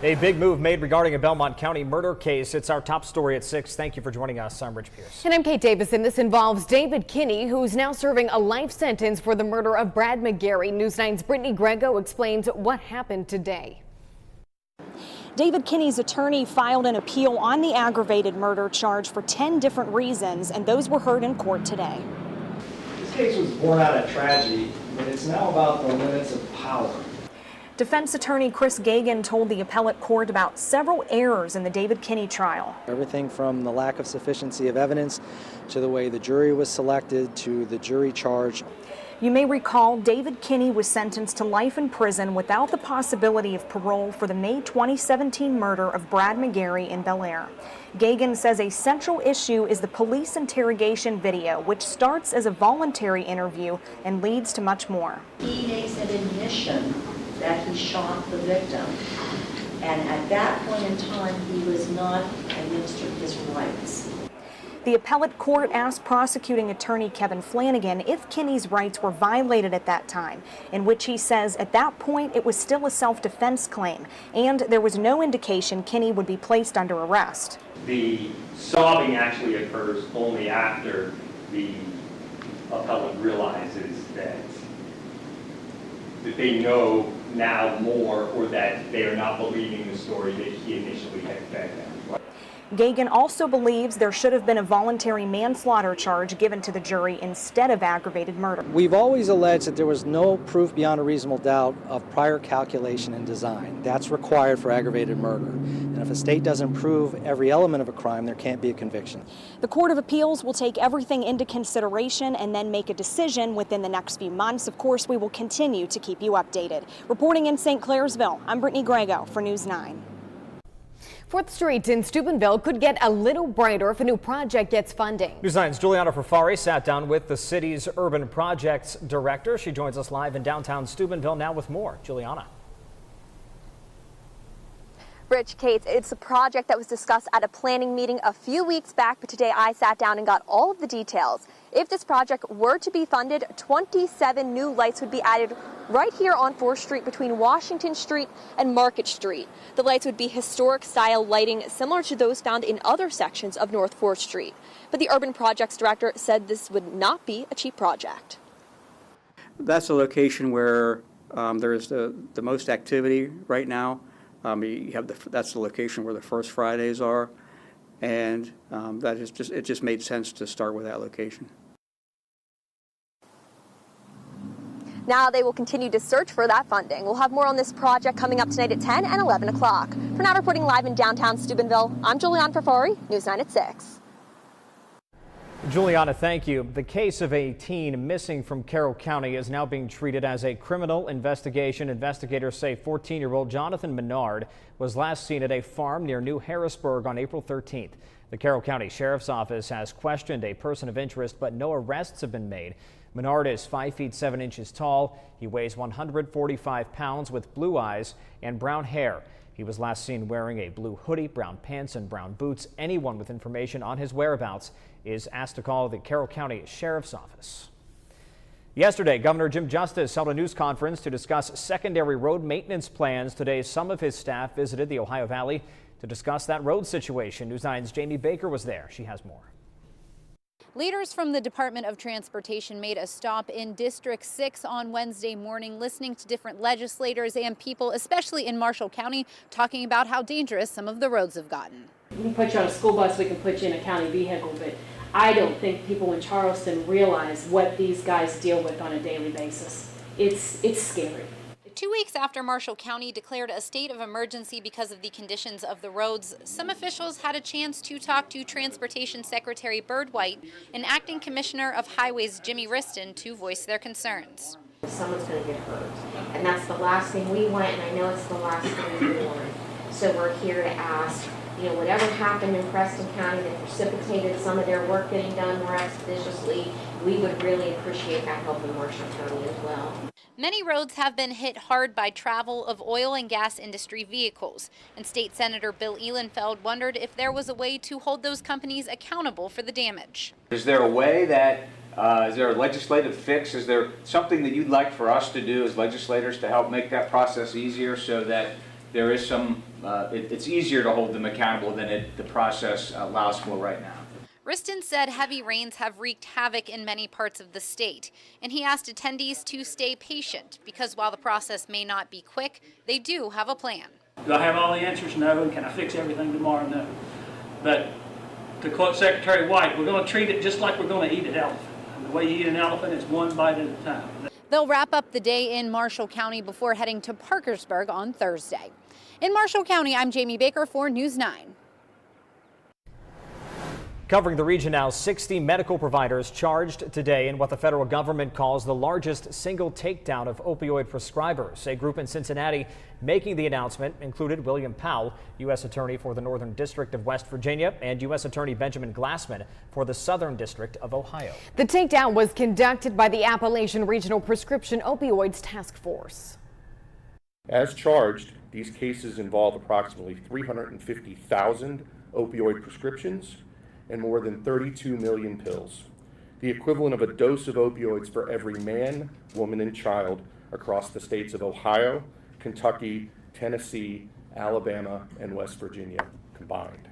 A big move made regarding a Belmont County murder case. It's our top story at 6. Thank you for joining us. I'm Rich Pierce. And I'm Kate Davison. This involves David Kinney, who's now serving a life sentence for the murder of Brad McGarry. News 9's Brittany Grego explains what happened today. David Kinney's attorney filed an appeal on the aggravated murder charge for 10 different reasons, and those were heard in court today. This case was born out of tragedy, but it's now about the limits of power. Defense attorney Chris Gagan told the appellate court about several errors in the David Kinney trial. Everything from the lack of sufficiency of evidence to the way the jury was selected to the jury charge. You may recall David Kinney was sentenced to life in prison without the possibility of parole for the May 2017 murder of Brad McGarry in Bel Air. Gagan says a central issue is the police interrogation video, which starts as a voluntary interview and leads to much more. He makes an admission that he shot the victim, and at that point in time he was not administered his rights. The appellate court asked prosecuting attorney Kevin Flanagan if Kinney's rights were violated at that time, in which he says at that point it was still a self-defense claim, and there was no indication Kinney would be placed under arrest. The sobbing actually occurs only after the appellant realizes that they know now more, or that they are not believing the story that he initially had fed them. Gagan also believes there should have been a voluntary manslaughter charge given to the jury instead of aggravated murder. We've always alleged that there was no proof beyond a reasonable doubt of prior calculation and design. That's required for aggravated murder. And if a state doesn't prove every element of a crime, there can't be a conviction. The Court of Appeals will take everything into consideration and then make a decision within the next few months. Of course, we will continue to keep you updated. Reporting in St. Clairsville, I'm Brittany Grego for News 9. 4th Street in Steubenville could get a little brighter if a new project gets funding. News 9's Juliana Ferfari sat down with the city's urban projects director. She joins us live in downtown Steubenville now with more. Juliana. Rich, Kate, it's a project that was discussed at a planning meeting a few weeks back, but today I sat down and got all of the details. If this project were to be funded, 27 new lights would be added right here on 4th Street between Washington Street and Market Street. The lights would be historic style lighting similar to those found in other sections of North 4th Street. But the urban projects director said this would not be a cheap project. That's a location where there's the most activity right now. That's the location where the First Fridays are, and it just made sense to start with that location. Now they will continue to search for that funding. We'll have more on this project coming up tonight at 10 and 11 o'clock. For now, reporting live in downtown Steubenville, I'm Juliana Ferfari, News 9 at 6. Juliana, thank you. The case of a teen missing from Carroll County is now being treated as a criminal investigation. Investigators say 14-year-old Jonathan Menard was last seen at a farm near New Harrisburg on April 13th. The Carroll County Sheriff's Office has questioned a person of interest, but no arrests have been made. Menard is 5 feet 7 inches tall. He weighs 145 pounds with blue eyes and brown hair. He was last seen wearing a blue hoodie, brown pants, and brown boots. Anyone with information on his whereabouts is asked to call the Carroll County Sheriff's Office. Yesterday, Governor Jim Justice held a news conference to discuss secondary road maintenance plans. Today, some of his staff visited the Ohio Valley to discuss that road situation. News 9's Jamie Baker was there. She has more. Leaders from the Department of Transportation made a stop in District 6 on Wednesday morning, listening to different legislators and people, especially in Marshall County, talking about how dangerous some of the roads have gotten. We can put you on a school bus, we can put you in a county vehicle, but I don't think people in Charleston realize what these guys deal with on a daily basis. It's scary. 2 weeks after Marshall County declared a state of emergency because of the conditions of the roads, some officials had a chance to talk to Transportation Secretary Byrd White and Acting Commissioner of Highways Jimmy Wriston to voice their concerns. Someone's going to get hurt, and that's the last thing we want, and I know it's the last thing we want. So we're here to ask, whatever happened in Preston County that precipitated some of their work getting done more expeditiously, we would really appreciate that help in Marshall County as well. Many roads have been hit hard by travel of oil and gas industry vehicles, and State Senator Bill Ehlenfeld wondered if there was a way to hold those companies accountable for the damage. Is there a way that, is there a legislative fix? Is there something that you'd like for us to do as legislators to help make that process easier so that there is some, it's easier to hold them accountable than the process allows for right now. Wriston said heavy rains have wreaked havoc in many parts of the state, and he asked attendees to stay patient because while the process may not be quick, they do have a plan. Do I have all the answers? No. And can I fix everything tomorrow? No. But to quote Secretary White, we're going to treat it just like we're going to eat an elephant. And the way you eat an elephant is one bite at a time. They'll wrap up the day in Marshall County before heading to Parkersburg on Thursday. In Marshall County, I'm Jamie Baker for News 9. Covering the region now, 60 medical providers charged today in what the federal government calls the largest single takedown of opioid prescribers. A group in Cincinnati making the announcement included William Powell, U.S. Attorney for the Northern District of West Virginia, and U.S. Attorney Benjamin Glassman for the Southern District of Ohio. The takedown was conducted by the Appalachian Regional Prescription Opioids Task Force. As charged, these cases involve approximately 350,000 opioid prescriptions and more than 32 million pills, the equivalent of a dose of opioids for every man, woman, and child across the states of Ohio, Kentucky, Tennessee, Alabama, and West Virginia combined.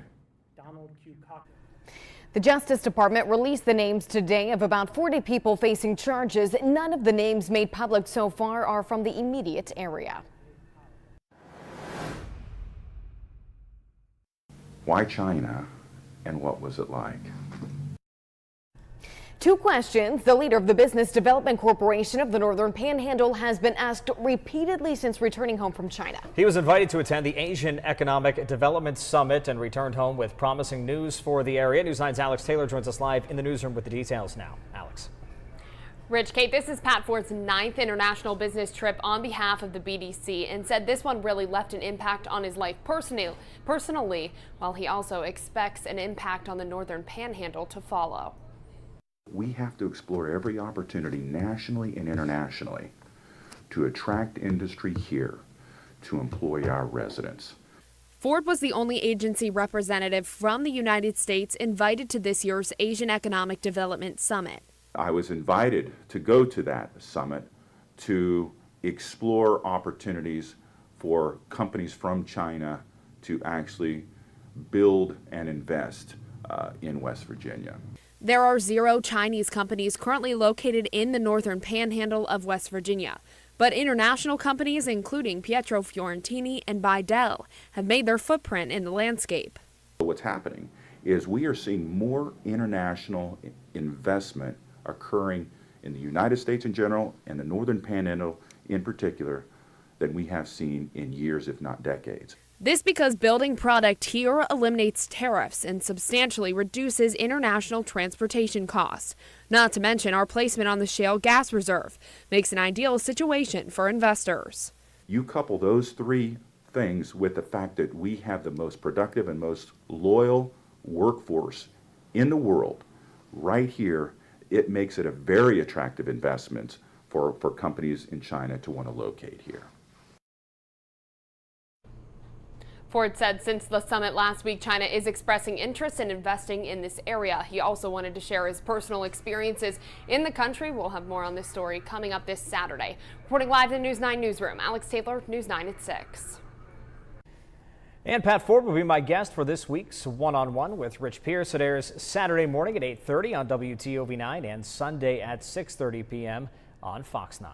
The Justice Department released the names today of about 40 people facing charges. None of the names made public so far are from the immediate area. Why China? And what was it like? Two questions. The leader of the Business Development Corporation of the Northern Panhandle has been asked repeatedly since returning home from China. He was invited to attend the Asian Economic Development Summit and returned home with promising news for the area. News 9's Alex Taylor joins us live in the newsroom with the details now. Alex. Rich, Kate, this is Pat Ford's 9th international business trip on behalf of the BDC and said this one really left an impact on his life personally, while he also expects an impact on the Northern Panhandle to follow. We have to explore every opportunity nationally and internationally to attract industry here, to employ our residents. Ford was the only agency representative from the United States invited to this year's Asian Economic Development Summit. I was invited to go to that summit to explore opportunities for companies from China to actually build and invest in West Virginia. There are 0 Chinese companies currently located in the Northern Panhandle of West Virginia, but international companies including Pietro Fiorentini and Bidel have made their footprint in the landscape. What's happening is we are seeing more international investment occurring in the United States in general and the Northern Panhandle in particular than we have seen in years, if not decades. This because building product here eliminates tariffs and substantially reduces international transportation costs. Not to mention our placement on the shale gas reserve makes an ideal situation for investors. You couple those 3 things with the fact that we have the most productive and most loyal workforce in the world right here, it makes it a very attractive investment for companies in China to want to locate here. Ford said since the summit last week, China is expressing interest in investing in this area. He also wanted to share his personal experiences in the country. We'll have more on this story coming up this Saturday. Reporting live in the News 9 newsroom, Alex Taylor, News 9 at 6. And Pat Ford will be my guest for this week's One-on-One with Rich Pierce. It airs Saturday morning at 8:30 on WTOV 9 and Sunday at 6:30 p.m. on Fox 9.